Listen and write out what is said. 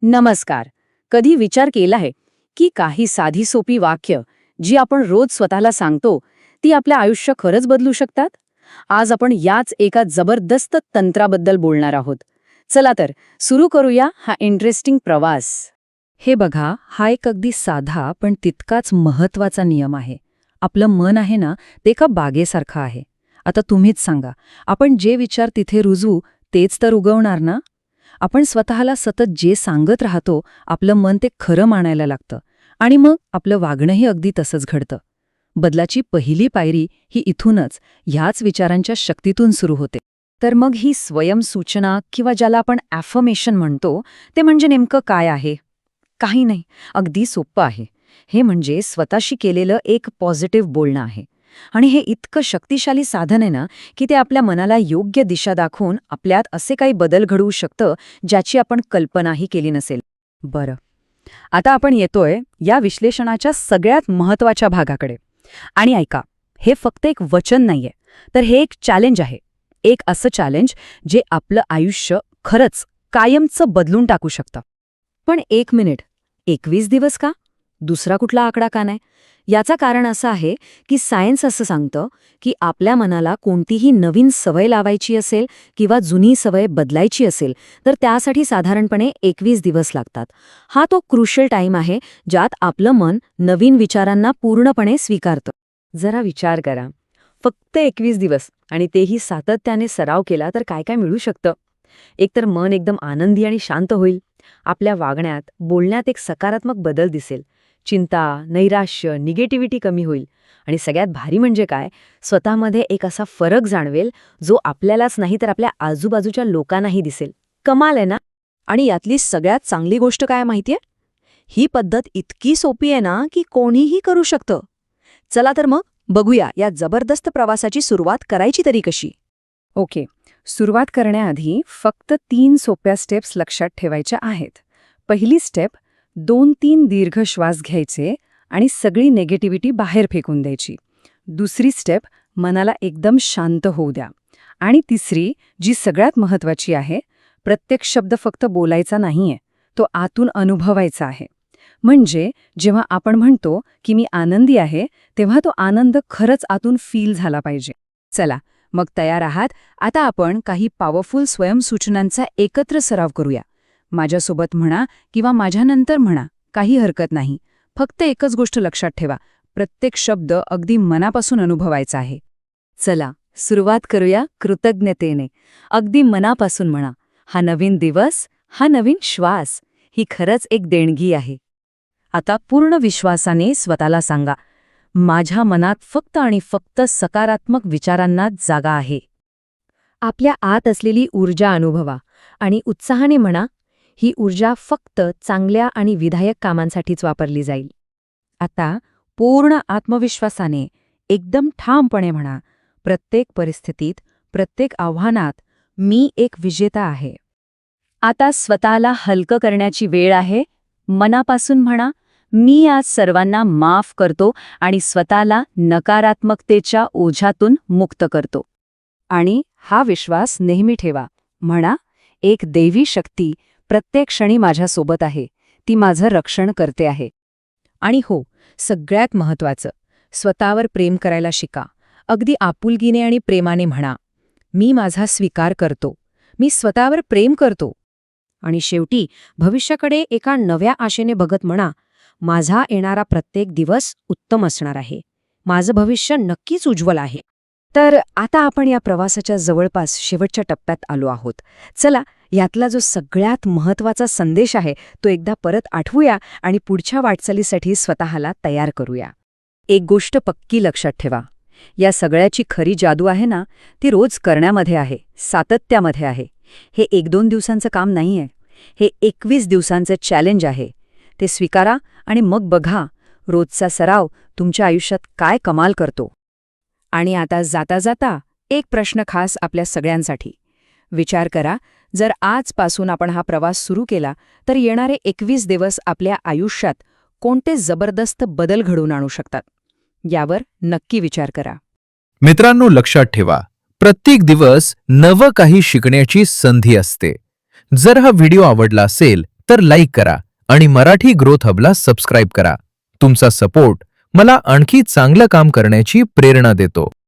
नमस्कार. कधी विचार केला आहे की काही साधी सोपी वाक्य जी आपण रोज स्वतःला सांगतो ती आपल्या आयुष्य खरंच बदलू शकतात? आज आपण याच एका जबरदस्त तंत्राबद्दल बोलणार आहोत. चला तर सुरू करूया हा इंटरेस्टिंग प्रवास. हे बघा, हा एक अगदी साधा पण तितकाच महत्वाचा नियम आहे. आपलं मन आहे ना, ते एका बागेसारखं आहे. आता तुम्हीच सांगा, आपण जे विचार तिथे रुजवू तेच तर उगवणार ना? आपण स्वतःला सतत जे सांगत राहतो, आपलं मन ते खरं मानायला लागतं आणि मग आपलं वागणंही अगदी तसंच घडतं. बदलाची पहिली पायरी ही इथूनच, ह्याच विचारांच्या शक्तीतून सुरू होते. तर मग ही स्वयंसूचना किंवा ज्याला आपण ॲफर्मेशन म्हणतो, ते म्हणजे नेमकं काय आहे? काही नाही, अगदी सोपं आहे. हे म्हणजे स्वतःशी केलेलं एक पॉझिटिव्ह बोलणं आहे. आणि हे इतकं शक्तिशाली साधन आहे ना, की ते आपल्या मनाला योग्य दिशा दाखवून आपल्यात असे काही बदल घडवू शकतं ज्याची आपण कल्पनाही केली नसेल. बरं, आता आपण येतोय या विश्लेषणाच्या सगळ्यात महत्त्वाच्या भागाकडे. आणि ऐका, हे फक्त एक वचन नाहीये, तर हे एक चॅलेंज आहे. एक असं चॅलेंज जे आपलं आयुष्य खरंच कायमचं बदलून टाकू शकतं. पण 1 मिनिट, 21 दिवस का? दुसरा कुठला आकडा का नाही? याचं कारण असं आहे की सायन्स असं सांगतं की आपल्या मनाला कोणतीही नवीन सवय लावायची असेल किंवा जुनी सवय बदलायची असेल तर त्यासाठी साधारणपणे 21 दिवस लागतात. हा तो क्रुशियल टाईम आहे ज्यात आपलं मन नवीन विचारांना पूर्णपणे स्वीकारतं. जरा विचार करा, फक्त 21 दिवस आणि तेही सातत्याने सराव केला तर काय काय मिळू शकतं. एकतर मन एकदम आनंदी आणि शांत होईल. आपल्या वागण्यात, बोलण्यात एक सकारात्मक बदल दिसेल. चिंता, नैराश्य, निगेटिव्हिटी कमी होईल. आणि सगळ्यात भारी म्हणजे काय, स्वतःमध्ये एक असा फरक जाणवेल जो आपल्यालाच नाही तर आपल्या आजूबाजूच्या लोकांनाही दिसेल. कमाल आहे ना? आणि यातली सगळ्यात चांगली गोष्ट काय माहितीये? ही पद्धत इतकी सोपी आहे ना की कोणीही करू शकतं. चला तर मग बघूया या जबरदस्त प्रवासाची सुरुवात करायची तरी कशी. ओके, सुरुवात करण्याआधी फक्त 3 सोप्या स्टेप्स लक्षात ठेवायच्या आहेत. पहिली स्टेप, 2-3 दीर्घ श्वास घ्यायचे आणि सगळी नेगेटिव्हिटी बाहेर फेकून द्यायची. दुसरी स्टेप, मनाला एकदम शांत होऊ द्या. आणि तिसरी, जी सगळ्यात महत्त्वाची आहे, प्रत्येक शब्द फक्त बोलायचा नाहीये, तो आतून अनुभवायचा आहे. म्हणजे जेव्हा आपण म्हणतो की मी आनंदी आहे, तेव्हा तो आनंद खरंच आतून फील झाला पाहिजे. चला, मग तयार आहात? आता आपण काही पॉवरफुल स्वयंसूचनांचा एकत्र सराव करूया. माझ्यासोबत म्हणा किंवा माझ्यानंतर म्हणा, काही हरकत नाही. फक्त एकच गोष्ट लक्षात ठेवा, प्रत्येक शब्द अगदी मनापासून अनुभवायचा आहे. चला, सुरुवात करूया कृतज्ञतेने. अगदी मनापासून म्हणा, हा नवीन दिवस, हा नवीन श्वास, ही खरंच एक देणगी आहे. आता पूर्ण विश्वासाने स्वतःला सांगा, माझ्या मनात फक्त आणि फक्त सकारात्मक विचारांना जागा आहे. आपल्या आत असलेली ऊर्जा अनुभवा आणि उत्साहाने म्हणा, ही ऊर्जा फक्त चांगल्या आणि विधायक कामांसाठीच वापरली जाईल. आता पूर्ण आत्मविश्वासाने, एकदम ठामपणे म्हणा, प्रत्येक परिस्थितीत, प्रत्येक आव्हानात मी एक विजेता आहे. आता स्वतःला हलकं करण्याची वेळ आहे. मनापासून म्हणा, मी आज सर्वांना माफ करतो आणि स्वतःला नकारात्मकतेच्या ओझ्यातून मुक्त करतो. आणि हा विश्वास नेहमी ठेवा. म्हणा, एक दैवी शक्ती प्रत्येक क्षणी माझ्यासोबत आहे, ती माझं रक्षण करते आहे. आणि हो, सगळ्यात महत्त्वाचं, स्वतःवर प्रेम करायला शिका. अगदी आपुलकीने आणि प्रेमाने म्हणा, मी माझा स्वीकार करतो, मी स्वतःवर प्रेम करतो. आणि शेवटी भविष्याकडे एका नव्या आशेने बघत म्हणा, माझा येणारा प्रत्येक दिवस उत्तम असणार आहे, माझं भविष्य नक्कीच उज्ज्वल आहे. तर आता आपण या प्रवासाच्या जवळपास शेवटच्या टप्प्यात आलो आहोत. चला, यातला जो सगळ्यात महत्त्वाचा संदेश आहे तो एकदा परत आठवूया आणि पुढच्या वाटचालीसाठी स्वतःला तयार करूया. एक गोष्ट पक्की लक्षात ठेवा, या सगळ्याची खरी जादू आहे ना, ती रोज करण्यामध्ये आहे, सातत्यामध्ये आहे. हे 1-2 दिवसांचं काम नाहीये, हे 21 दिवसांचं चॅलेंज आहे. ते स्वीकारा आणि मग बघा, रोजचा सराव तुमच्या आयुष्यात काय कमाल करतो. आणि आता जाता जाता एक प्रश्न खास आपल्या सगळ्यांसाठी. विचार करा, जर आजपासून आपण हा प्रवास सुरू केला तर येणारे 21 दिवस आपल्या आयुष्यात कोणते जबरदस्त बदल घडवून आणू शकतात. यावर नक्की विचार करा. मित्रांनो, लक्षात ठेवा, प्रत्येक दिवस नवं काही शिकण्याची संधी असते. जर हा व्हिडिओ आवडला असेल तर लाईक करा आणि मराठी ग्रोथ हबला सबस्क्राईब करा. तुमचा सपोर्ट मला आणखी चांगलं काम करण्याची प्रेरणा देतो.